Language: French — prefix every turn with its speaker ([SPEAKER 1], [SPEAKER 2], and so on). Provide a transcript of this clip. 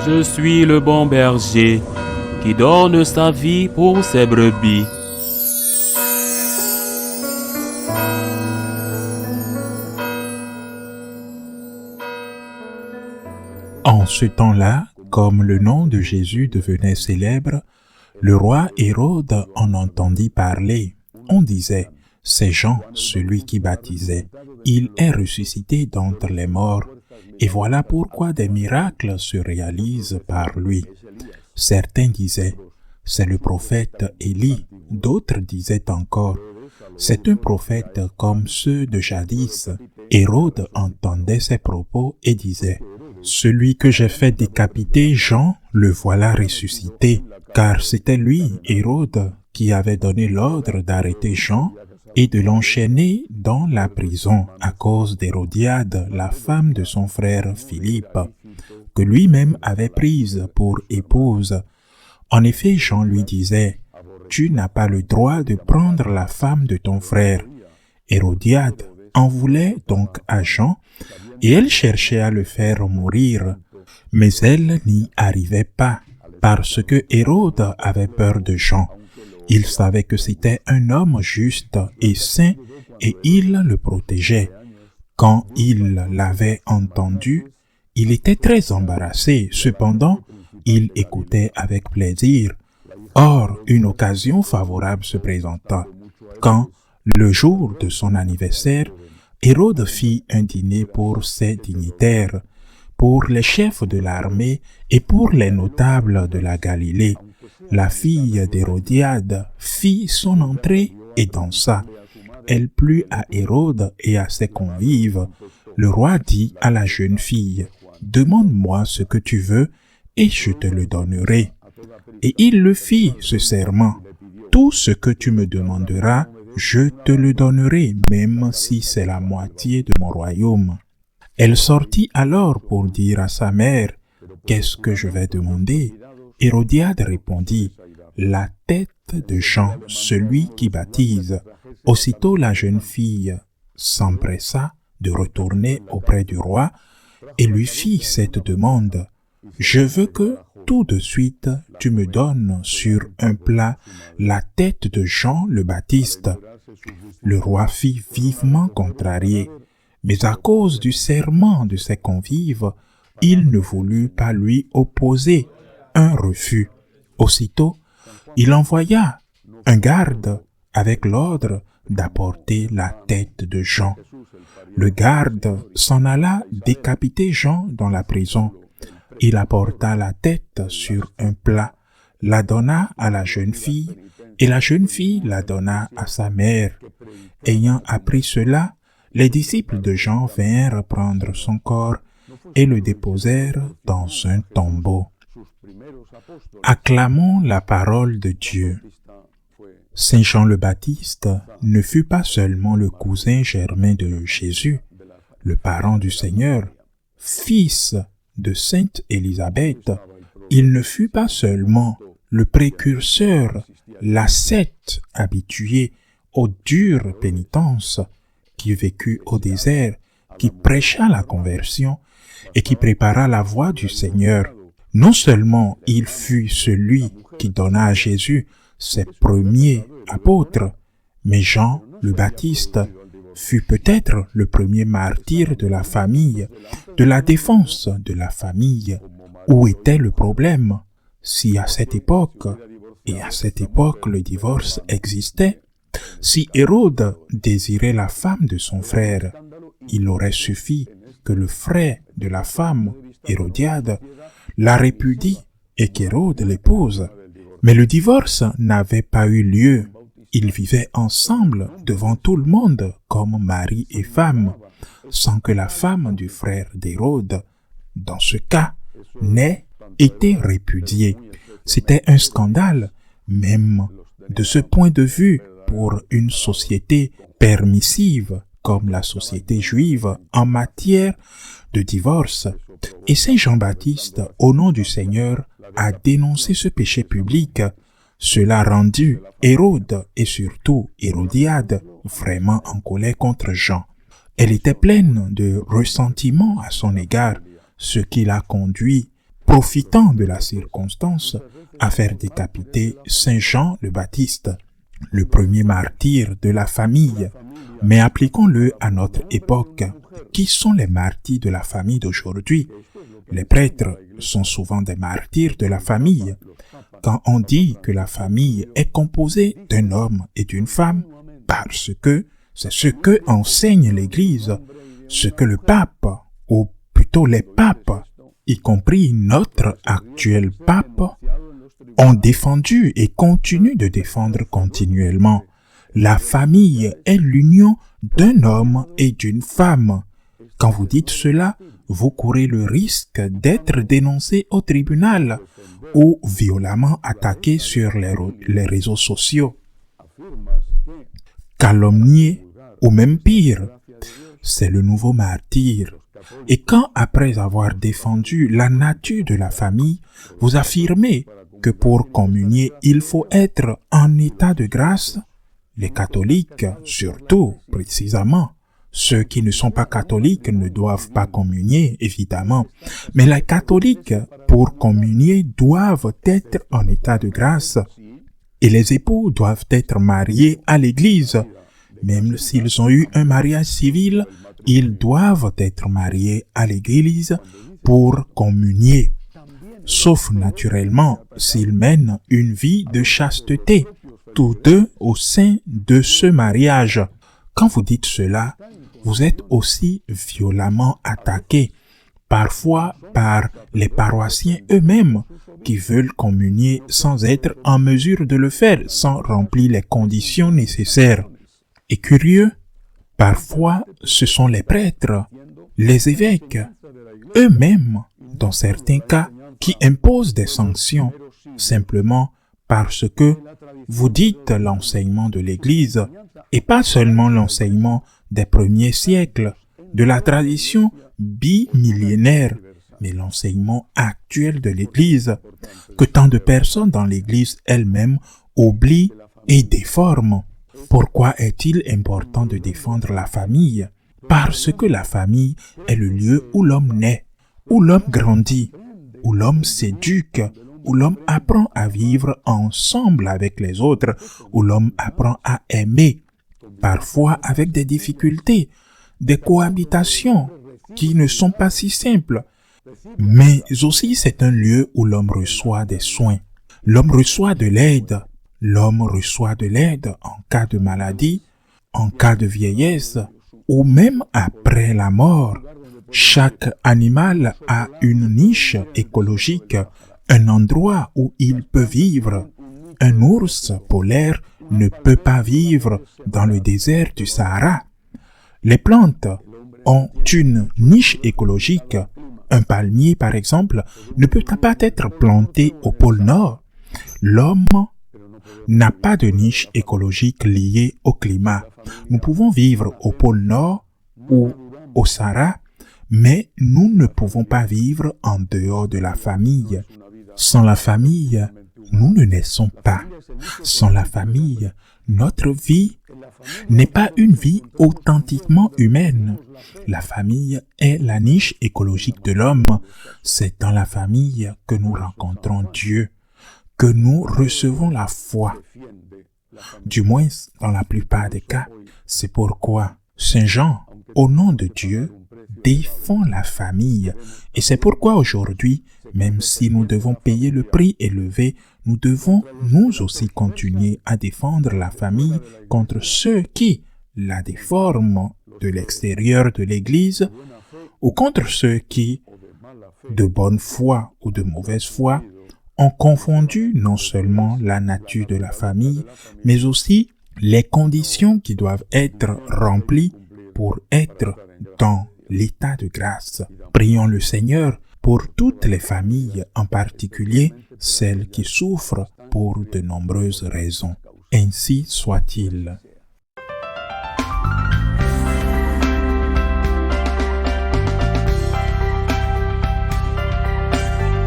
[SPEAKER 1] Je suis le bon berger qui donne sa vie pour ses brebis.
[SPEAKER 2] En ce temps-là, comme le nom de Jésus devenait célèbre, le roi Hérode en entendit parler. On disait, c'est Jean, celui qui baptisait. Il est ressuscité d'entre les morts, et voilà pourquoi des miracles se réalisent par lui. Certains disaient, c'est le prophète Élie. D'autres disaient encore, c'est un prophète comme ceux de jadis. Hérode entendait ces propos et disait, celui que j'ai fait décapiter, Jean, le voilà ressuscité, car c'était lui, Hérode, qui avait donné l'ordre d'arrêter Jean et de l'enchaîner dans la prison à cause d'Hérodiade, la femme de son frère Philippe, que lui-même avait prise pour épouse. En effet, Jean lui disait, « Tu n'as pas le droit de prendre la femme de ton frère. » Hérodiade en voulait donc à Jean, et elle cherchait à le faire mourir, mais elle n'y arrivait pas, parce que Hérode avait peur de Jean. Il savait que c'était un homme juste et saint, et il le protégeait. Quand il l'avait entendu, il était très embarrassé. Cependant, il écoutait avec plaisir. Or, une occasion favorable se présenta. Quand, le jour de son anniversaire, Hérode fit un dîner pour ses dignitaires, pour les chefs de l'armée et pour les notables de la Galilée. La fille d'Hérodiade fit son entrée et dansa. Elle plut à Hérode et à ses convives. Le roi dit à la jeune fille, « Demande-moi ce que tu veux et je te le donnerai. » Et il le fit, ce serment. « Tout ce que tu me demanderas, je te le donnerai, même si c'est la moitié de mon royaume. » Elle sortit alors pour dire à sa mère, « Qu'est-ce que je vais demander ?» Hérodiade répondit, « La tête de Jean, celui qui baptise. » Aussitôt la jeune fille s'empressa de retourner auprès du roi et lui fit cette demande. « Je veux que, tout de suite, tu me donnes sur un plat la tête de Jean le Baptiste. » Le roi fut vivement contrarié, mais à cause du serment de ses convives, il ne voulut pas lui opposer un refus. Aussitôt, il envoya un garde avec l'ordre d'apporter la tête de Jean. Le garde s'en alla décapiter Jean dans la prison. Il apporta la tête sur un plat, la donna à la jeune fille, et la jeune fille la donna à sa mère. Ayant appris cela, les disciples de Jean vinrent prendre son corps et le déposèrent dans un tombeau. Acclamons la parole de Dieu. Saint Jean le Baptiste ne fut pas seulement le cousin germain de Jésus, le parent du Seigneur, fils de Sainte Élisabeth. Il ne fut pas seulement le précurseur, l'ascète habitué aux dures pénitences, qui vécut au désert, qui prêcha la conversion et qui prépara la voie du Seigneur. Non seulement il fut celui qui donna à Jésus ses premiers apôtres, mais Jean le Baptiste fut peut-être le premier martyr de la famille, de la défense de la famille. Où était le problème? Si à cette époque, et à cette époque le divorce existait, si Hérode désirait la femme de son frère, il aurait suffi que le frère de la femme, Hérodiade, la répudie et qu'Hérode l'épouse. Mais le divorce n'avait pas eu lieu. Ils vivaient ensemble devant tout le monde comme mari et femme, sans que la femme du frère d'Hérode, dans ce cas, n'ait été répudiée. C'était un scandale, même de ce point de vue, pour une société permissive comme la société juive en matière de divorce. Et Saint Jean-Baptiste, au nom du Seigneur, a dénoncé ce péché public. Cela a rendu Hérode et surtout Hérodiade vraiment en colère contre Jean. Elle était pleine de ressentiment à son égard, ce qui l'a conduit profitant de la circonstance, à faire décapiter Saint Jean le Baptiste, le premier martyr de la famille. Mais appliquons-le à notre époque. Qui sont les martyrs de la famille d'aujourd'hui? Les prêtres sont souvent des martyrs de la famille. Quand on dit que la famille est composée d'un homme et d'une femme, parce que c'est ce que enseigne l'Église, ce que le pape, ou plutôt les papes, y compris notre actuel pape, ont défendu et continuent de défendre continuellement. La famille est l'union d'un homme et d'une femme. Quand vous dites cela, vous courez le risque d'être dénoncé au tribunal ou violemment attaqué sur les réseaux sociaux, calomnié ou même pire. C'est le nouveau martyr. Et quand, après avoir défendu la nature de la famille, vous affirmez que pour communier, il faut être en état de grâce, les catholiques, surtout, précisément, ceux qui ne sont pas catholiques ne doivent pas communier, évidemment. Mais les catholiques, pour communier, doivent être en état de grâce. Et les époux doivent être mariés à l'Église. Même s'ils ont eu un mariage civil, ils doivent être mariés à l'Église pour communier. Sauf naturellement s'ils mènent une vie de chasteté, tous deux au sein de ce mariage. Quand vous dites cela, vous êtes aussi violemment attaqués, parfois par les paroissiens eux-mêmes qui veulent communier sans être en mesure de le faire, sans remplir les conditions nécessaires. Et curieux, parfois ce sont les prêtres, les évêques, eux-mêmes, dans certains cas, qui imposent des sanctions, simplement parce que vous dites l'enseignement de l'Église, et pas seulement l'enseignement des premiers siècles, de la tradition bimillénaire, mais l'enseignement actuel de l'Église, que tant de personnes dans l'Église elle-même oublient et déforment. Pourquoi est-il important de défendre la famille? Parce que la famille est le lieu où l'homme naît, où l'homme grandit, où l'homme s'éduque, où l'homme apprend à vivre ensemble avec les autres, où l'homme apprend à aimer, parfois avec des difficultés, des cohabitations qui ne sont pas si simples. Mais aussi c'est un lieu où l'homme reçoit des soins. L'homme reçoit de l'aide. L'homme reçoit de l'aide en cas de maladie, en cas de vieillesse, ou même après la mort. Chaque animal a une niche écologique, un endroit où il peut vivre. Un ours polaire ne peut pas vivre dans le désert du Sahara. Les plantes ont une niche écologique. Un palmier, par exemple, ne peut pas être planté au pôle Nord. L'homme n'a pas de niche écologique liée au climat. Nous pouvons vivre au pôle Nord ou au Sahara, mais nous ne pouvons pas vivre en dehors de la famille. Sans la famille, nous ne naissons pas. Sans la famille, notre vie n'est pas une vie authentiquement humaine. La famille est la niche écologique de l'homme. C'est dans la famille que nous rencontrons Dieu, que nous recevons la foi. Du moins, dans la plupart des cas, c'est pourquoi Saint Jean, au nom de Dieu, défend la famille. Et c'est pourquoi aujourd'hui, même si nous devons payer le prix élevé, nous devons nous aussi continuer à défendre la famille contre ceux qui la déforment de l'extérieur de l'Église ou contre ceux qui, de bonne foi ou de mauvaise foi, ont confondu non seulement la nature de la famille, mais aussi les conditions qui doivent être remplies pour être dans l'état de grâce. Prions le Seigneur pour toutes les familles, en particulier celles qui souffrent pour de nombreuses raisons. Ainsi soit-il.